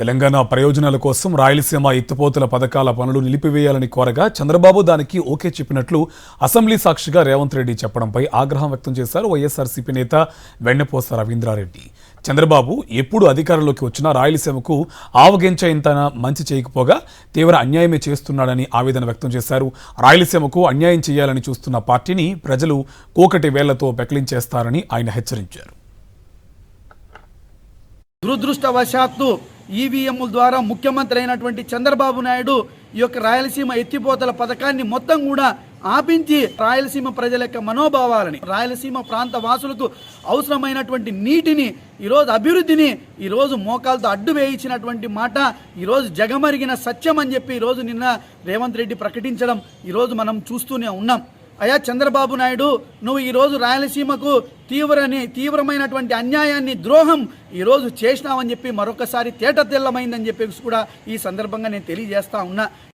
తెలంగాణ ప్రయోజనాల కోసం రాయలసీమ ఎత్తిపోతల పథకాల పనులు నిలిపివేయాలని కోరగా చంద్రబాబు దానికి ఓకే చెప్పినట్లు అసెంబ్లీ సాక్షిగా రేవంత్ రెడ్డి చెప్పడంపై ఆగ్రహం వ్యక్తం చేశారు వైఎస్ఆర్సీపీ నేత వెన్నపోస రవీంద్రారెడ్డి. చంద్రబాబు ఎప్పుడు అధికారంలోకి వచ్చినా రాయలసీమకు ఆవగించేంత మంచి చేయకపోగా తీవ్ర అన్యాయమే చేస్తున్నాడని ఆవేదన వ్యక్తం చేశారు. రాయలసీమకు అన్యాయం చేయాలని చూస్తున్న పార్టీని ప్రజలు కోకటి వేళ్లతో పెకిలించేస్తారని ఆయన హెచ్చరించారు. దురదృష్టవశాత్తు ఈవీఎంల ద్వారా ముఖ్యమంత్రి అయినటువంటి చంద్రబాబు నాయుడు ఈ యొక్క రాయలసీమ ఎత్తిపోతల పథకాన్ని మొత్తం కూడా ఆపించి రాయలసీమ ప్రజల యొక్క మనోభావాలని, రాయలసీమ ప్రాంత వాసులకు అవసరమైనటువంటి నీటిని, ఈరోజు అభివృద్ధిని ఈరోజు మోకాలతో అడ్డు వేయించినటువంటి మాట ఈరోజు జగమరిగిన సత్యం అని చెప్పి ఈరోజు నిన్న రేవంత్ రెడ్డి ప్రకటించడం ఈరోజు మనం చూస్తూనే ఉన్నాం. అయ్యా చంద్రబాబు నాయుడు, నువ్వు ఈరోజు రాయలసీమకు తీవ్రమైనటువంటి అన్యాయాన్ని, ద్రోహం ఈరోజు చేసినావని చెప్పి మరొకసారి తేట తెల్లమైందని చెప్పేసి కూడా ఈ సందర్భంగా నేను తెలియజేస్తా ఉన్నా.